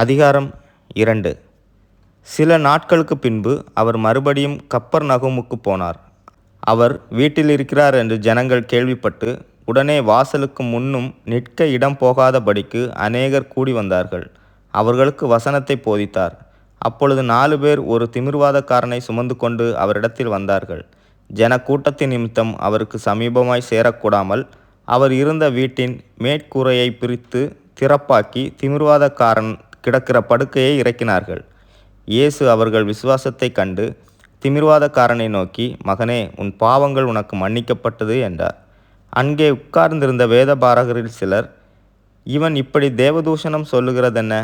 அதிகாரம் 2. சில நாட்களுக்கு பின்பு அவர் மறுபடியும் கப்பர்நகூமுக்கு போனார். அவர் வீட்டில் இருக்கிறார் என்று ஜனங்கள் கேள்விப்பட்டு உடனே வாசலுக்கு முன்னும் நிற்க இடம் போகாதபடிக்கு அநேகர் கூடி வந்தார்கள். அவர்களுக்கு வசனத்தை போதித்தார். அப்பொழுது 4 பேர் ஒரு திமிர்வாதக்காரனை சுமந்து கொண்டு அவரிடத்தில் வந்தார்கள். ஜனக்கூட்டத்தின் நிமித்தம் அவருக்கு சமீபமாய் சேரக்கூடாமல் அவர் இருந்த வீட்டின் மேற்கூரையை பிரித்து திறப்பாக்கி திமிர்வாதக்காரன் கிடக்கிற படுக்கையை இறக்கினார்கள். இயேசு அவர்கள் விசுவாசத்தைக் கண்டு திமிர்வாதக்காரனை நோக்கி, மகனே, உன் பாவங்கள் உனக்கு மன்னிக்கப்பட்டது என்றார். அங்கே உட்கார்ந்திருந்த வேதபாரகரில் சிலர், இவன் இப்படி தேவதூஷணம் சொல்லுகிறதென்ன?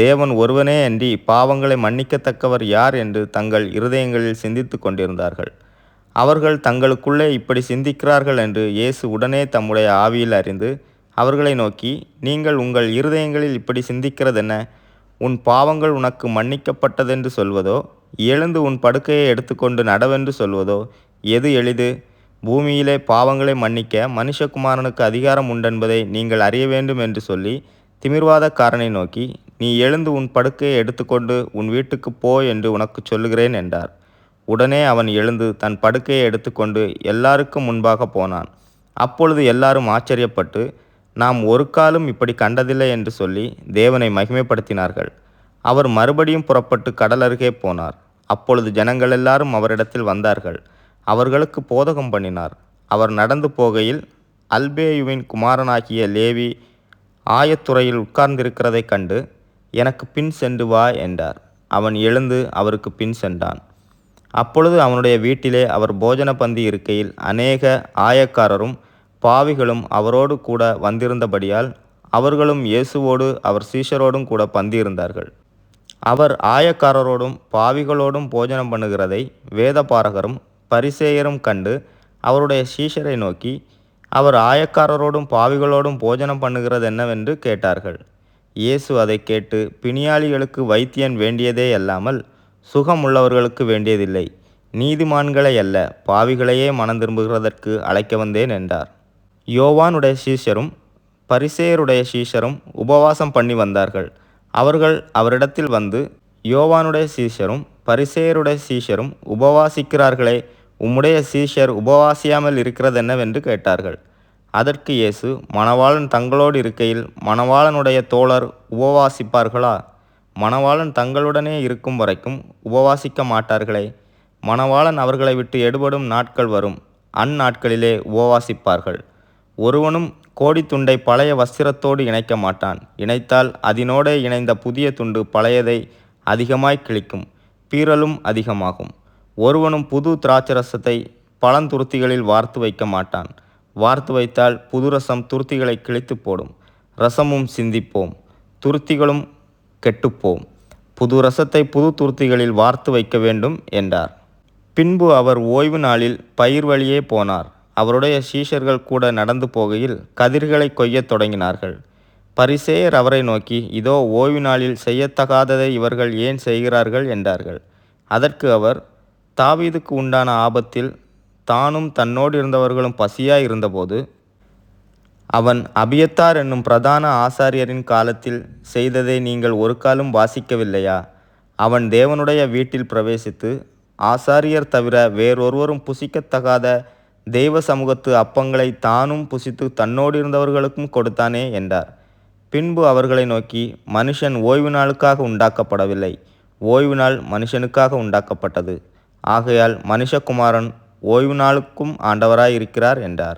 தேவன் ஒருவனே அன்றி பாவங்களை மன்னிக்கத்தக்கவர் யார் என்று தங்கள் இருதயங்களில் சிந்தித்து கொண்டிருந்தார்கள். அவர்கள் தங்களுக்குள்ளே இப்படி சிந்திக்கிறார்கள் என்று இயேசு உடனே தம்முடைய ஆவியில் அறிந்து அவர்களை நோக்கி, நீங்கள் உங்கள் இருதயங்களில் இப்படி சிந்திக்கிறதென்ன? உன் பாவங்கள் உனக்கு மன்னிக்கப்பட்டதென்று சொல்வதோ, எழுந்து உன் படுக்கையை எடுத்துக்கொண்டு நடவென்று சொல்வதோ எது எளிது? பூமியிலே பாவங்களை மன்னிக்க மனுஷகுமாரனுக்கு அதிகாரம் உண்டென்பதை நீங்கள் அறிய வேண்டும் என்று சொல்லி திமிர்வாதக்காரனை நோக்கி, நீ எழுந்து உன் படுக்கையை எடுத்துக்கொண்டு உன் வீட்டுக்கு போ என்று உனக்கு சொல்லுகிறேன் என்றார். உடனே அவன் எழுந்து தன் படுக்கையை எடுத்துக்கொண்டு எல்லாருக்கும் முன்பாக போனான். அப்பொழுது எல்லாரும் ஆச்சரியப்பட்டு, நாம் ஒரு காலும் இப்படி கண்டதில்லை என்று சொல்லி தேவனை மகிமைப்படுத்தினார்கள். அவர் மறுபடியும் புறப்பட்டு கடல் அருகே போனார். அப்பொழுது ஜனங்கள் எல்லாரும் அவரிடத்தில் வந்தார்கள். அவர்களுக்கு போதகம் பண்ணினார். அவர் நடந்து போகையில் அல்பேயுவின் குமாரனாகிய லேவி ஆயத்துறையில் உட்கார்ந்திருக்கிறதைக் கண்டு, எனக்கு பின் சென்று வா என்றார். அவன் எழுந்து அவருக்கு பின் சென்றான். அப்பொழுது அவனுடைய வீட்டிலே அவர் போஜன பந்தி இருக்கையில் அநேக ஆயக்காரரும் பாவிகளும் அவரோடு கூட வந்திருந்தபடியால் அவர்களும் இயேசுவோடு அவர் சீஷரோடும் கூட பந்தியிருந்தார்கள். அவர் ஆயக்காரரோடும் பாவிகளோடும் போஜனம் பண்ணுகிறதை வேதபாரகரும் பரிசேயரும் கண்டு அவருடைய சீஷரை நோக்கி, அவர் ஆயக்காரரோடும் பாவிகளோடும் போஜனம் பண்ணுகிறது என்னவென்று கேட்டார்கள். இயேசு அதை கேட்டு, பிணியாளிகளுக்கு வைத்தியன் வேண்டியதே அல்லாமல் சுகமுள்ளவர்களுக்கு வேண்டியதில்லை, நீதிமான்களை அல்ல பாவிகளையே மனம் திரும்புகிறதற்கு அழைக்க வந்தேன் என்றார். யோவானுடைய சீஷரும் பரிசேயருடைய சீஷரும் உபவாசம் பண்ணி வந்தார்கள். அவர்கள் அவரிடத்தில் வந்து, யோவானுடைய சீஷரும் பரிசேயருடைய சீஷரும் உபவாசிக்கிறார்களே, உம்முடைய சீஷர் உபவாசியாமல் இருக்கிறதென்னவென்று கேட்டார்கள். அதற்கு இயேசு, மணவாளன் தங்களோடு இருக்கையில் மணவாளனுடைய தோழர் உபவாசிப்பார்களா? மணவாளன் தங்களுடனே இருக்கும் வரைக்கும் உபவாசிக்க மாட்டார்களே. மணவாளன் அவர்களை விட்டு எடுபடும் நாட்கள் வரும், அந்நாட்களிலே உபவாசிப்பார்கள். ஒருவனும் கோடித்துண்டை பழைய வஸ்திரத்தோடு இணைக்க மாட்டான். இணைத்தால் அதனோடே இணைந்த புதிய துண்டு பழையதை அதிகமாய் கிழிக்கும், பீறலும் அதிகமாகும். ஒருவனும் புது திராட்சரசத்தை பழந்துருத்திகளில் வார்த்து வைக்க மாட்டான். வார்த்து வைத்தால் புது ரசம் துருத்திகளை கிழித்து போடும், ரசமும் சிந்திப்போம், துருத்திகளும் கெட்டுப்போம். புது ரசத்தை புது துருத்திகளில் வார்த்து வைக்க வேண்டும் என்றார். பின்பு அவர் ஓய்வு நாளில் பயிர் வழியே போனார். அவருடைய சீஷர்கள் கூட நடந்து போகையில் கதிர்களை கொய்யத் தொடங்கினார்கள். பரிசேயர் அவரை நோக்கி, இதோ ஓய்வு நாளில் செய்யத்தகாததை இவர்கள் ஏன் செய்கிறார்கள் என்றார்கள். அதற்கு அவர், தாவீதுக்கு உண்டான ஆபத்தில் தானும் தன்னோடு இருந்தவர்களும் பசியாய் இருந்தபோது அவன் அபியத்தார் என்னும் பிரதான ஆசாரியரின் காலத்தில் செய்ததை நீங்கள் ஒரு காலும் வாசிக்கவில்லையா? அவன் தேவனுடைய வீட்டில் பிரவேசித்து ஆசாரியர் தவிர வேறொருவரும் புசிக்கத்தகாத தெய்வ சமூகத்து அப்பங்களை தானும் புசித்து தன்னோடு இருந்தவர்களுக்கும் கொடுத்தானே என்றார். பின்பு அவர்களை நோக்கி, மனுஷன் ஓய்வு நாளுக்காக உண்டாக்கப்படவில்லை, ஓய்வு நாள் மனுஷனுக்காக உண்டாக்கப்பட்டது. ஆகையால் மனுஷகுமாரன் ஓய்வு நாளுக்கும் ஆண்டவராய் இருக்கிறார் என்றார்.